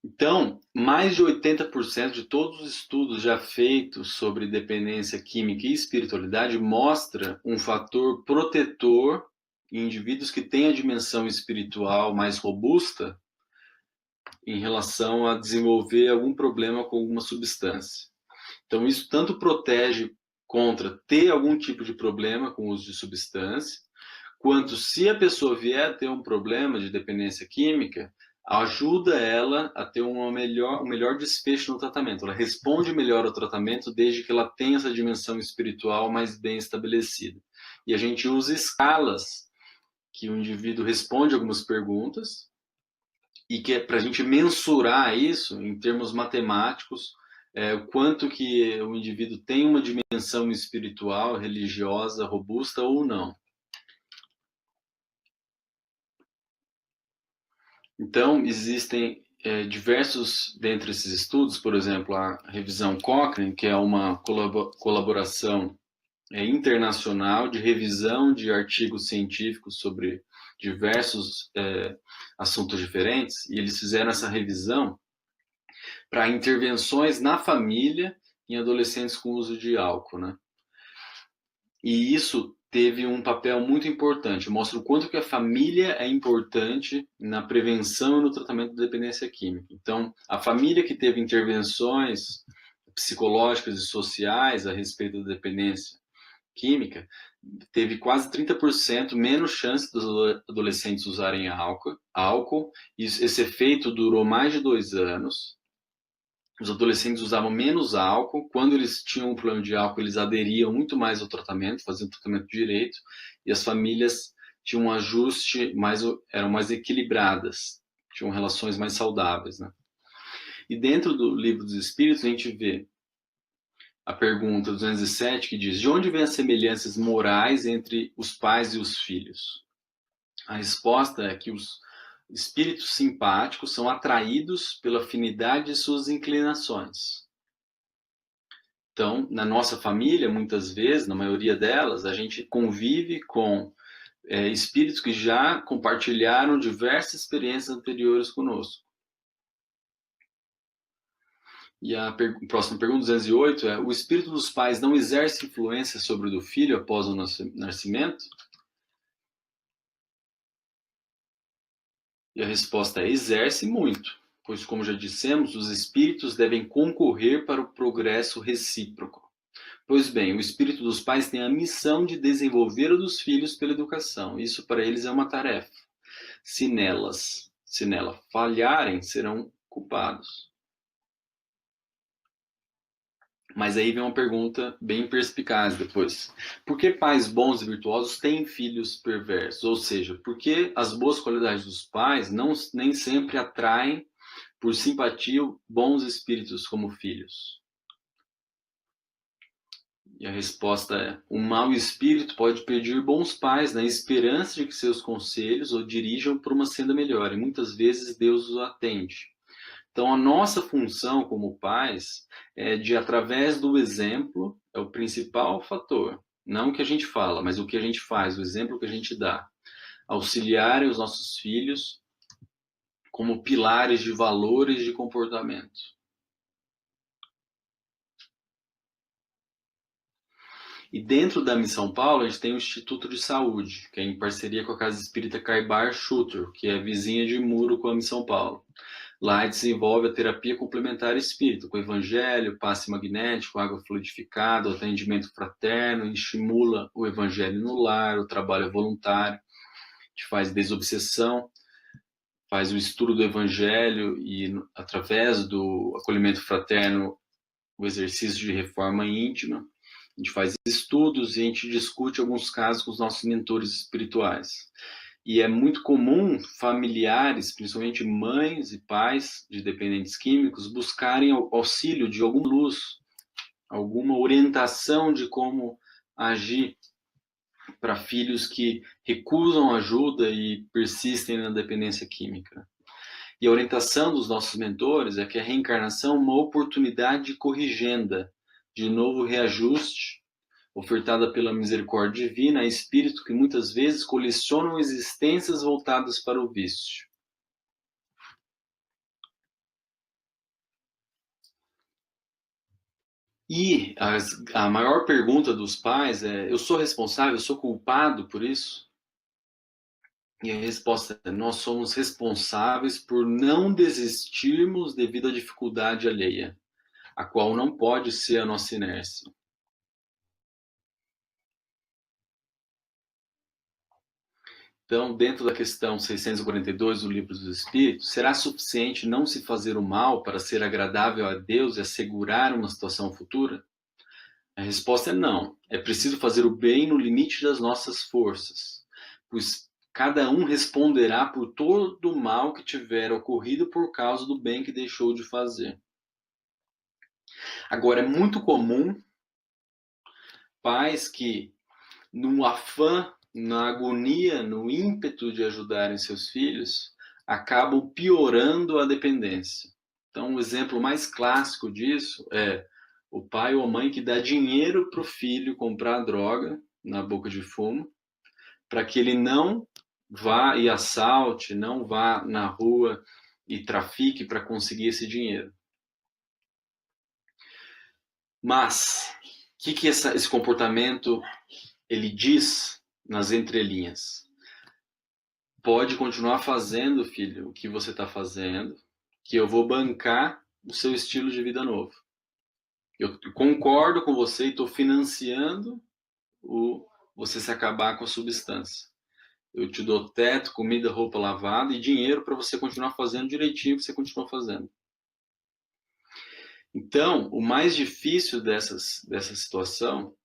Então, mais de 80% de todos os estudos já feitos sobre dependência química e espiritualidade mostra um fator protetor em indivíduos que têm a dimensão espiritual mais robusta em relação a desenvolver algum problema com alguma substância. Então, isso tanto protege contra ter algum tipo de problema com o uso de substância, quanto se a pessoa vier a ter um problema de dependência química, ajuda ela a ter um melhor desfecho no tratamento. Ela responde melhor ao tratamento desde que ela tenha essa dimensão espiritual mais bem estabelecida. E a gente usa escalas que o indivíduo responde algumas perguntas e que é para a gente mensurar isso em termos matemáticos, o quanto que o indivíduo tem uma dimensão espiritual, religiosa, robusta ou não. Então, existem diversos dentre esses estudos, por exemplo, a revisão Cochrane, que é uma colaboração internacional de revisão de artigos científicos sobre diversos assuntos diferentes, e eles fizeram essa revisão para intervenções na família em adolescentes com uso de álcool, né? E isso teve um papel muito importante, mostra o quanto que a família é importante na prevenção e no tratamento da dependência química. Então, a família que teve intervenções psicológicas e sociais a respeito da dependência química teve quase 30% menos chance dos adolescentes usarem álcool. Esse efeito durou mais de 2 anos. Os adolescentes usavam menos álcool. Quando eles tinham um problema de álcool, eles aderiam muito mais ao tratamento, faziam o tratamento direito, e as famílias tinham um ajuste, eram mais equilibradas, tinham relações mais saudáveis, né? E dentro do Livro dos Espíritos, a gente vê a pergunta 207, que diz: de onde vêm as semelhanças morais entre os pais e os filhos? A resposta é que os espíritos simpáticos são atraídos pela afinidade de suas inclinações. Então, na nossa família, muitas vezes, na maioria delas, a gente convive com espíritos que já compartilharam diversas experiências anteriores conosco. E a próxima pergunta, 208, é: o espírito dos pais não exerce influência sobre o do filho após o nascimento? E a resposta é: exerce muito, pois, como já dissemos, os espíritos devem concorrer para o progresso recíproco. Pois bem, o espírito dos pais tem a missão de desenvolver o dos filhos pela educação. Isso para eles é uma tarefa. Se nela falharem, serão culpados. Mas aí vem uma pergunta bem perspicaz depois. Por que pais bons e virtuosos têm filhos perversos? Ou seja, por que as boas qualidades dos pais nem sempre atraem por simpatia bons espíritos como filhos? E a resposta é: o mau espírito pode pedir bons pais na esperança de que seus conselhos o dirijam para uma senda melhor, e muitas vezes Deus os atende. Então, a nossa função como pais é de, através do exemplo, é o principal fator. Não o que a gente fala, mas o que a gente faz, o exemplo que a gente dá. Auxiliar os nossos filhos como pilares de valores de comportamento. E dentro da Missão Paulo, a gente tem o Instituto de Saúde, que é em parceria com a Casa Espírita Caibar Schutter, que é vizinha de muro com a Missão Paulo. Lá desenvolve a terapia complementar espírita, com evangelho, passe magnético, água fluidificada, o atendimento fraterno, estimula o evangelho no lar, o trabalho voluntário, a gente faz desobsessão, faz o estudo do evangelho e, através do acolhimento fraterno, o exercício de reforma íntima. A gente faz estudos e a gente discute alguns casos com os nossos mentores espirituais. E é muito comum familiares, principalmente mães e pais de dependentes químicos, buscarem auxílio de alguma luz, alguma orientação de como agir para filhos que recusam ajuda e persistem na dependência química. E a orientação dos nossos mentores é que a reencarnação é uma oportunidade de corrigenda, de novo reajuste, ofertada pela misericórdia divina a espíritos que muitas vezes colecionam existências voltadas para o vício. E a maior pergunta dos pais é: eu sou responsável, eu sou culpado por isso? E a resposta é: nós somos responsáveis por não desistirmos devido à dificuldade alheia, a qual não pode ser a nossa inércia. Então, dentro da questão 642 do Livro dos Espíritos, será suficiente não se fazer o mal para ser agradável a Deus e assegurar uma situação futura? A resposta é não. É preciso fazer o bem no limite das nossas forças, pois cada um responderá por todo o mal que tiver ocorrido por causa do bem que deixou de fazer. Agora, é muito comum pais que, no afã, na agonia, no ímpeto de ajudarem seus filhos, acabam piorando a dependência. Então, o exemplo mais clássico disso é o pai ou a mãe que dá dinheiro para o filho comprar droga na boca de fumo, para que ele não vá e assalte, não vá na rua e trafique para conseguir esse dinheiro. Mas, o que esse comportamento ele diz nas entrelinhas? Pode continuar fazendo, filho, o que você está fazendo, que eu vou bancar o seu estilo de vida novo. Eu concordo com você e estou financiando você se acabar com a substância. Eu te dou teto, comida, roupa lavada e dinheiro para você continuar fazendo direitinho o que você continua fazendo. Então, o mais difícil dessa situação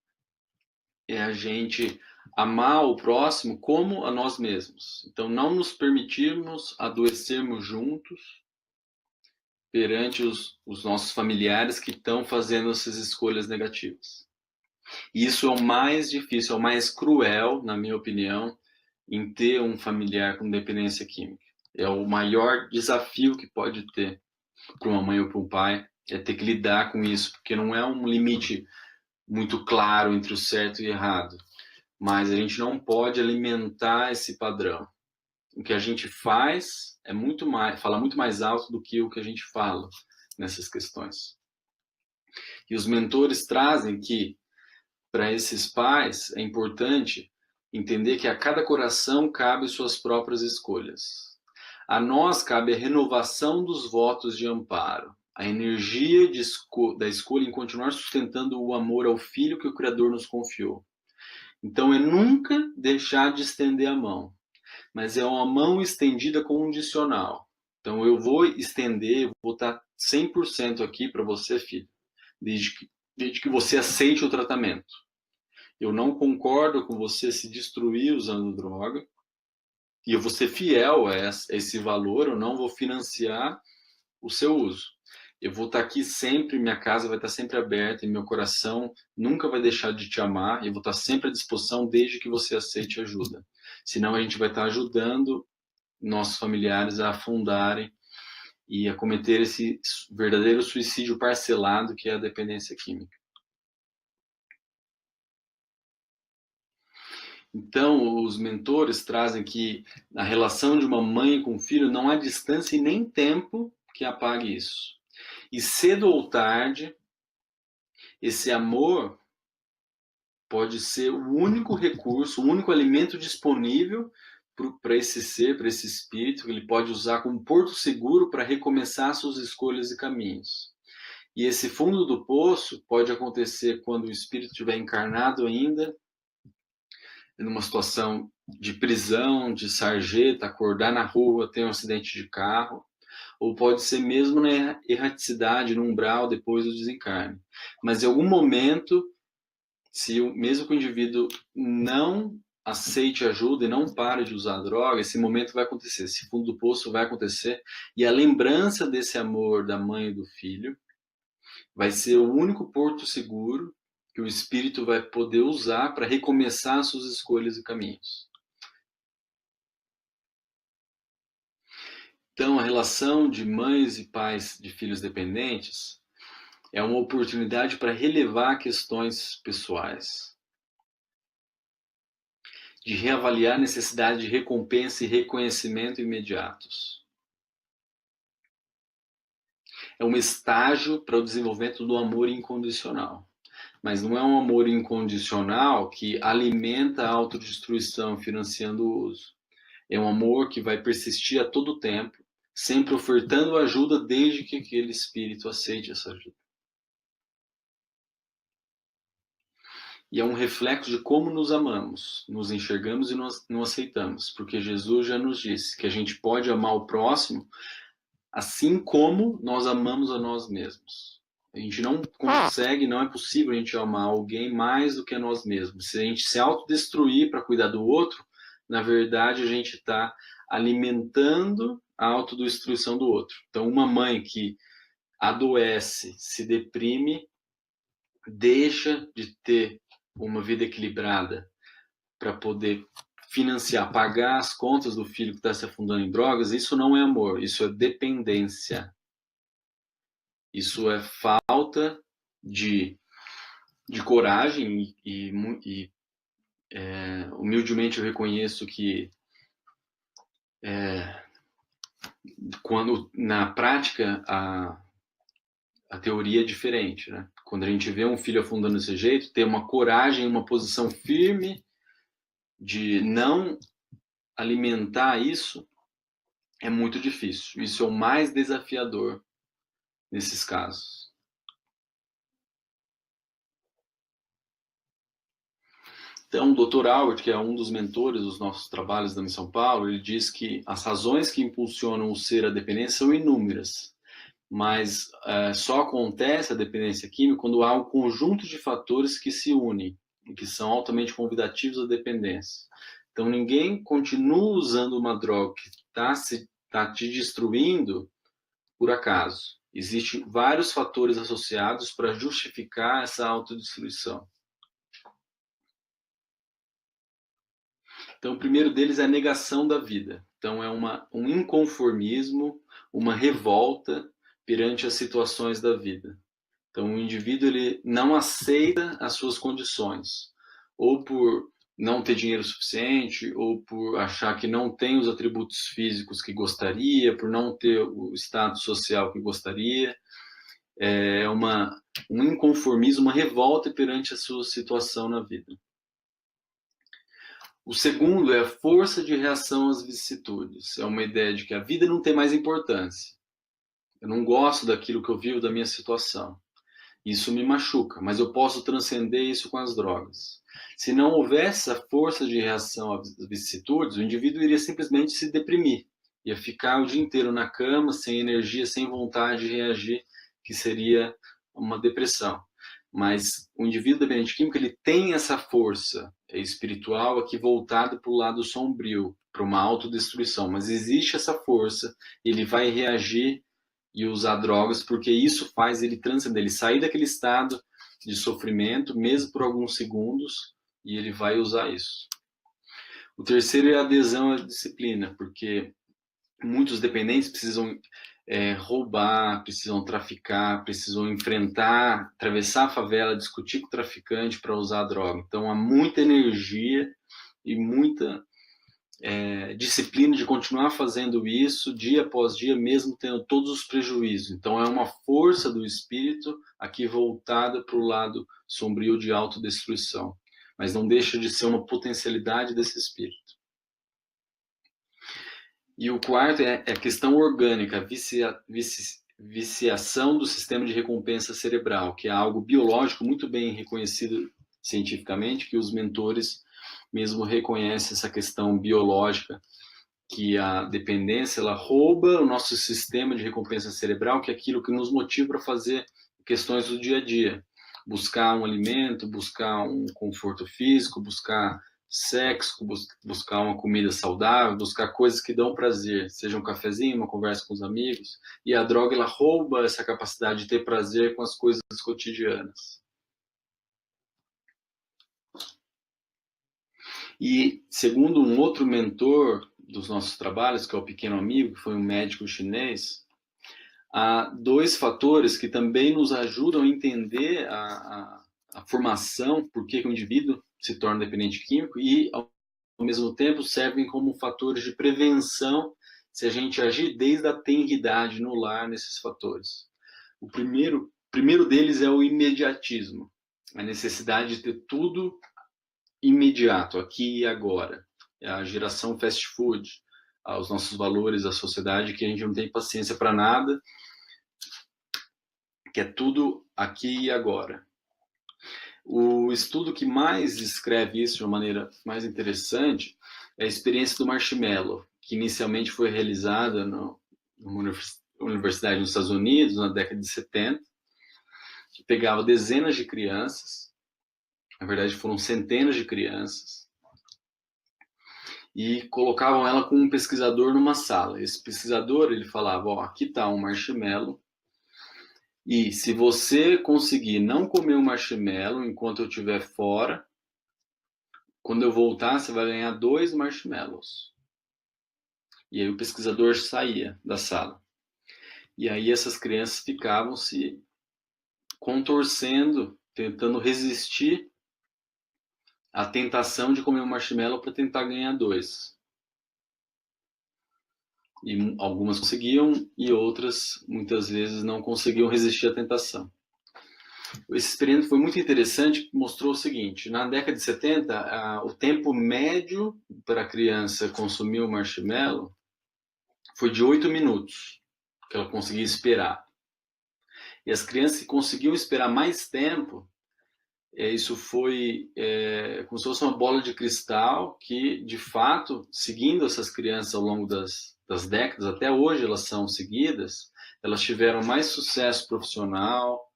é a gente amar o próximo como a nós mesmos. Então, não nos permitirmos adoecermos juntos perante os nossos familiares que estão fazendo essas escolhas negativas. E isso é o mais difícil, é o mais cruel, na minha opinião, em ter um familiar com dependência química. É o maior desafio que pode ter para uma mãe ou para um pai, é ter que lidar com isso, porque não é um limite muito claro entre o certo e o errado, mas a gente não pode alimentar esse padrão. O que a gente faz é fala muito mais alto do que o que a gente fala nessas questões. E os mentores trazem que, para esses pais, é importante entender que a cada coração cabe suas próprias escolhas. A nós cabe a renovação dos votos de amparo, a energia da escolha em continuar sustentando o amor ao filho que o Criador nos confiou. Então, é nunca deixar de estender a mão, mas é uma mão estendida condicional. Então, eu vou estender, eu vou estar 100% aqui para você, filho, desde que você aceite o tratamento. Eu não concordo com você se destruir usando droga, e eu vou ser fiel a esse valor, eu não vou financiar o seu uso. Eu vou estar aqui sempre, minha casa vai estar sempre aberta e meu coração nunca vai deixar de te amar, e eu vou estar sempre à disposição desde que você aceite ajuda. Senão a gente vai estar ajudando nossos familiares a afundarem e a cometer esse verdadeiro suicídio parcelado que é a dependência química. Então, os mentores trazem que na relação de uma mãe com um filho não há distância e nem tempo que apague isso. E cedo ou tarde, esse amor pode ser o único recurso, o único alimento disponível para esse ser, para esse espírito, que ele pode usar como porto seguro para recomeçar suas escolhas e caminhos. E esse fundo do poço pode acontecer quando o espírito estiver encarnado ainda, numa situação de prisão, de sarjeta, acordar na rua, ter um acidente de carro, ou pode ser mesmo na erraticidade, no umbral, depois do desencarne. Mas em algum momento, mesmo que o indivíduo não aceite ajuda e não pare de usar droga, esse momento vai acontecer, esse fundo do poço vai acontecer, e a lembrança desse amor da mãe e do filho vai ser o único porto seguro que o espírito vai poder usar para recomeçar suas escolhas e caminhos. Então, a relação de mães e pais de filhos dependentes é uma oportunidade para relevar questões pessoais, de reavaliar a necessidade de recompensa e reconhecimento imediatos. É um estágio para o desenvolvimento do amor incondicional. Mas não é um amor incondicional que alimenta a autodestruição, financiando o uso. É um amor que vai persistir a todo tempo, sempre ofertando ajuda desde que aquele espírito aceite essa ajuda. E é um reflexo de como nos amamos, nos enxergamos e nos aceitamos, porque Jesus já nos disse que a gente pode amar o próximo assim como nós amamos a nós mesmos. A gente não consegue, não é possível a gente amar alguém mais do que a nós mesmos. Se a gente se autodestruir para cuidar do outro, na verdade a gente está alimentando a autodestruição do outro. Então, uma mãe que adoece, se deprime, deixa de ter uma vida equilibrada para poder financiar, pagar as contas do filho que está se afundando em drogas, isso não é amor, isso é dependência. Isso é falta de coragem e humildemente eu reconheço que quando na prática a teoria é diferente, né? Quando a gente vê um filho afundando desse jeito, ter uma coragem, uma posição firme de não alimentar isso é muito difícil. Isso é o mais desafiador nesses casos. Então, o Dr. Howard, que é um dos mentores dos nossos trabalhos da Missão Paulo, ele diz que as razões que impulsionam o ser à dependência são inúmeras, mas só acontece a dependência química quando há um conjunto de fatores que se unem e que são altamente convidativos à dependência. Então, ninguém continua usando uma droga que está te destruindo por acaso. Existem vários fatores associados para justificar essa autodestruição. Então, o primeiro deles é a negação da vida. Então, é um inconformismo, uma revolta perante as situações da vida. Então, o indivíduo ele não aceita as suas condições, ou por não ter dinheiro suficiente, ou por achar que não tem os atributos físicos que gostaria, por não ter o status social que gostaria. É um inconformismo, uma revolta perante a sua situação na vida. O segundo é a força de reação às vicissitudes. É uma ideia de que a vida não tem mais importância. Eu não gosto daquilo que eu vivo, da minha situação. Isso me machuca, mas eu posso transcender isso com as drogas. Se não houvesse essa força de reação às vicissitudes, o indivíduo iria simplesmente se deprimir. Ia ficar o dia inteiro na cama, sem energia, sem vontade de reagir, que seria uma depressão. Mas o indivíduo dependente químico, ele tem essa força espiritual aqui voltada para o lado sombrio, para uma autodestruição. Mas existe essa força, ele vai reagir e usar drogas, porque isso faz ele transcender, ele sair daquele estado de sofrimento, mesmo por alguns segundos, e ele vai usar isso. O terceiro é a adesão à disciplina, porque muitos dependentes precisam roubar, precisam traficar, precisam enfrentar, atravessar a favela, discutir com o traficante para usar a droga. Então há muita energia e muita disciplina de continuar fazendo isso dia após dia, mesmo tendo todos os prejuízos. Então é uma força do espírito aqui voltada para o lado sombrio de autodestruição, mas não deixa de ser uma potencialidade desse espírito. E o quarto é a questão orgânica, viciação do sistema de recompensa cerebral, que é algo biológico muito bem reconhecido cientificamente, que os mentores mesmo reconhecem essa questão biológica, que a dependência ela rouba o nosso sistema de recompensa cerebral, que é aquilo que nos motiva para fazer questões do dia a dia. Buscar um alimento, buscar um conforto físico, buscar sexo, buscar uma comida saudável, buscar coisas que dão prazer, seja um cafezinho, uma conversa com os amigos. E a droga ela rouba essa capacidade de ter prazer com as coisas cotidianas. E segundo um outro mentor dos nossos trabalhos, que é o Pequeno Amigo, que foi um médico chinês, há dois fatores que também nos ajudam a entender a formação, por que o indivíduo se torna dependente químico, e ao mesmo tempo servem como fatores de prevenção se a gente agir desde a tenridade no lar nesses fatores. O primeiro deles é o imediatismo, a necessidade de ter tudo imediato, aqui e agora. É a geração fast food, aos nossos valores, a sociedade, que a gente não tem paciência para nada, que é tudo aqui e agora. O estudo que mais descreve isso de uma maneira mais interessante é a experiência do marshmallow, que inicialmente foi realizada numa universidade nos Estados Unidos, na década de 70, que pegava dezenas de crianças, na verdade foram centenas de crianças, e colocavam ela com um pesquisador numa sala. Esse pesquisador, ele falava, ó, aqui está um marshmallow, e se você conseguir não comer o marshmallow enquanto eu estiver fora, quando eu voltar, você vai ganhar 2 marshmallows. E aí o pesquisador saía da sala. E aí essas crianças ficavam se contorcendo, tentando resistir à tentação de comer um marshmallow para tentar ganhar 2. E algumas conseguiam e outras, muitas vezes, não conseguiam resistir à tentação. Esse experimento foi muito interessante, mostrou o seguinte, na década de 70, o tempo médio para a criança consumir o marshmallow foi de 8 minutos, que ela conseguia esperar. E as crianças que conseguiam esperar mais tempo, isso foi como se fosse uma bola de cristal que, de fato, seguindo essas crianças ao longo das décadas, até hoje elas são seguidas, elas tiveram mais sucesso profissional,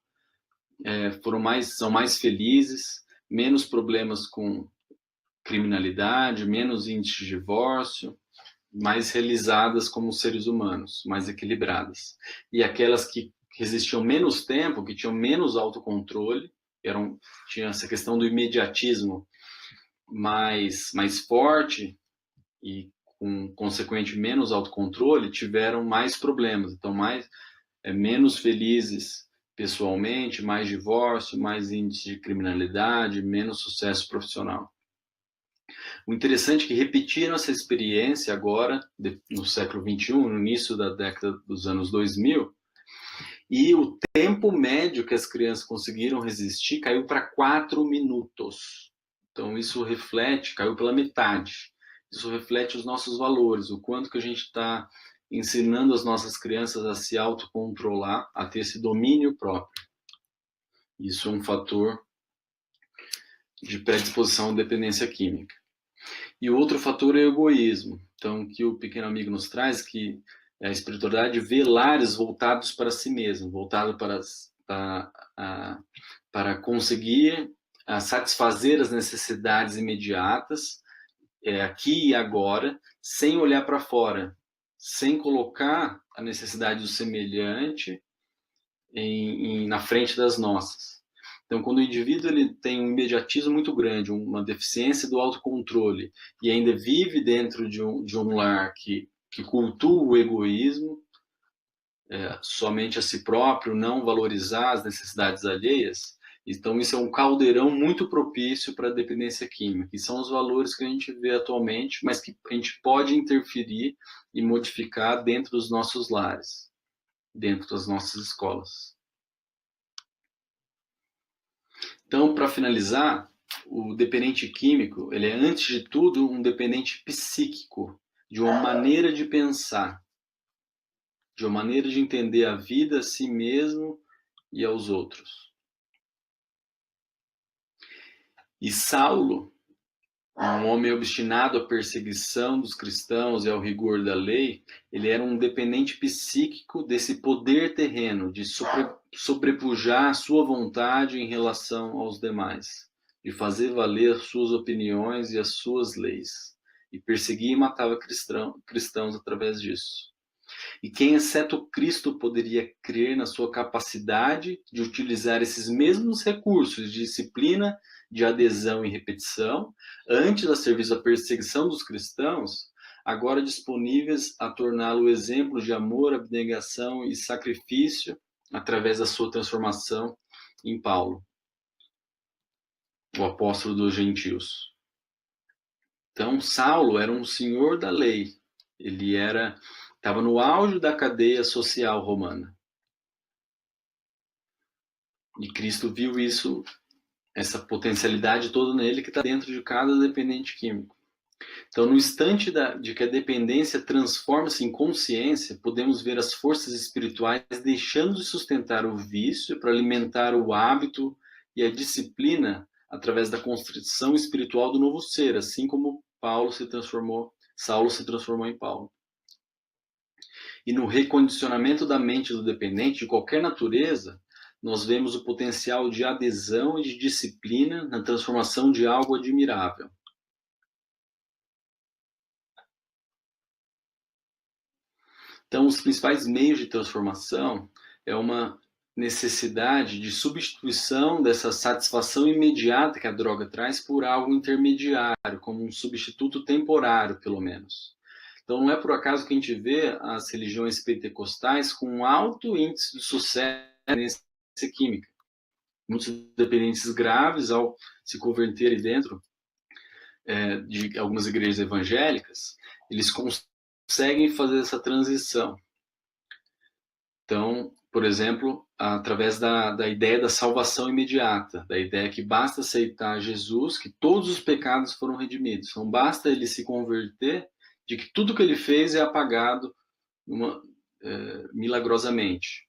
são mais felizes, menos problemas com criminalidade, menos índice de divórcio, mais realizadas como seres humanos, mais equilibradas. E aquelas que resistiam menos tempo, que tinham menos autocontrole, tinha essa questão do imediatismo mais forte e com consequente menos autocontrole, tiveram mais problemas, então menos felizes pessoalmente, mais divórcio, mais índice de criminalidade, menos sucesso profissional. O interessante é que repetiram essa experiência agora, no século XXI, no início da década dos anos 2000, e o tempo médio que as crianças conseguiram resistir caiu para 4 minutos. Então, isso caiu pela metade. Isso reflete os nossos valores, o quanto que a gente está ensinando as nossas crianças a se autocontrolar, a ter esse domínio próprio. Isso é um fator de predisposição à dependência química. E o outro fator é o egoísmo. Então, que o Pequeno Amigo nos traz, que a espiritualidade vê lares voltados para si mesmo, voltado para conseguir satisfazer as necessidades imediatas, aqui e agora, sem olhar para fora, sem colocar a necessidade do semelhante na frente das nossas. Então, quando o indivíduo ele tem um imediatismo muito grande, uma deficiência do autocontrole, e ainda vive dentro de um lar que cultua o egoísmo, somente a si próprio, não valorizar as necessidades alheias, então isso é um caldeirão muito propício para a dependência química, que são os valores que a gente vê atualmente, mas que a gente pode interferir e modificar dentro dos nossos lares, dentro das nossas escolas. Então, para finalizar, o dependente químico, ele é, antes de tudo, um dependente psíquico, de uma maneira de pensar, de uma maneira de entender a vida, a si mesmo e aos outros. E Saulo, um homem obstinado à perseguição dos cristãos e ao rigor da lei, ele era um dependente psíquico desse poder terreno, de sobrepujar a sua vontade em relação aos demais, de fazer valer as suas opiniões e as suas leis, e perseguia e matava cristãos através disso. E quem, exceto Cristo, poderia crer na sua capacidade de utilizar esses mesmos recursos de disciplina, de adesão e repetição, antes a serviço da perseguição dos cristãos, agora disponíveis a torná-lo exemplo de amor, abnegação e sacrifício através da sua transformação em Paulo, o apóstolo dos gentios. Então, Saulo era um senhor da lei. Ele estava no auge da cadeia social romana. E Cristo viu isso, essa potencialidade toda nele que está dentro de cada dependente químico. Então, no instante de que a dependência transforma-se em consciência, podemos ver as forças espirituais deixando de sustentar o vício para alimentar o hábito e a disciplina através da construção espiritual do novo ser, assim como Saulo se transformou em Paulo. E no recondicionamento da mente do dependente de qualquer natureza, nós vemos o potencial de adesão e de disciplina na transformação de algo admirável. Então, os principais meios de transformação é uma necessidade de substituição dessa satisfação imediata que a droga traz por algo intermediário, como um substituto temporário, pelo menos. Então, não é por acaso que a gente vê as religiões pentecostais com um alto índice de sucesso nessa química. Muitos dependentes graves, ao se converterem dentro de algumas igrejas evangélicas, eles conseguem fazer essa transição. Então, por exemplo, através da ideia da salvação imediata, da ideia que basta aceitar Jesus, que todos os pecados foram redimidos. Então, basta ele se converter, de que tudo que ele fez é apagado milagrosamente.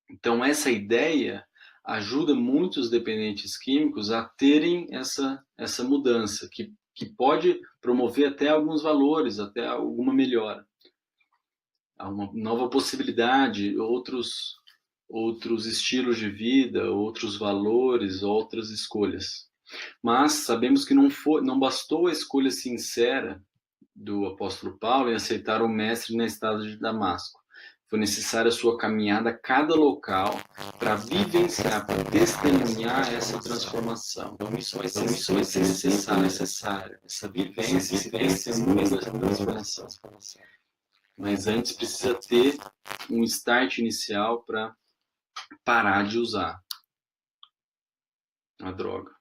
Então, essa ideia ajuda muitos dependentes químicos a terem essa mudança, que pode promover até alguns valores, até alguma melhora. Há uma nova possibilidade, outros estilos de vida, outros valores, outras escolhas. Mas sabemos que não bastou a escolha sincera do apóstolo Paulo em aceitar o mestre na estrada de Damasco. Foi necessária a sua caminhada a cada local para vivenciar, para testemunhar essa transformação. Então, isso vai ser necessário. Essa vivência, esse testemunho dessa transformação. Mas antes precisa ter um start inicial para parar de usar a droga.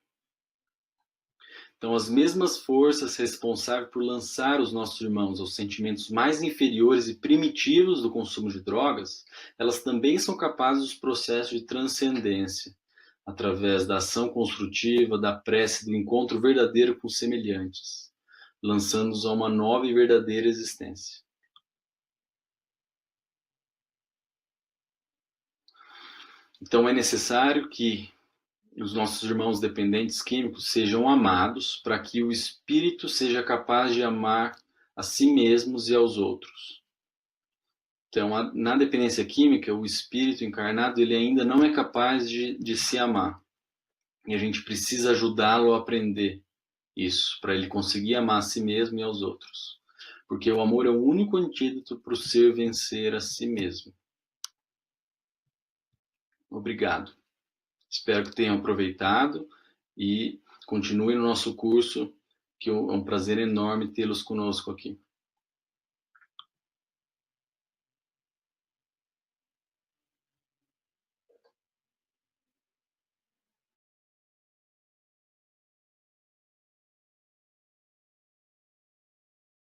Então, as mesmas forças responsáveis por lançar os nossos irmãos aos sentimentos mais inferiores e primitivos do consumo de drogas, elas também são capazes dos processos de transcendência, através da ação construtiva, da prece, do encontro verdadeiro com semelhantes, lançando-os a uma nova e verdadeira existência. Então, é necessário que os nossos irmãos dependentes químicos sejam amados para que o espírito seja capaz de amar a si mesmos e aos outros. Então, na dependência química, o espírito encarnado ele ainda não é capaz de se amar. E a gente precisa ajudá-lo a aprender isso, para ele conseguir amar a si mesmo e aos outros. Porque o amor é o único antídoto para o ser vencer a si mesmo. Obrigado. Espero que tenham aproveitado e continuem no nosso curso, que é um prazer enorme tê-los conosco aqui.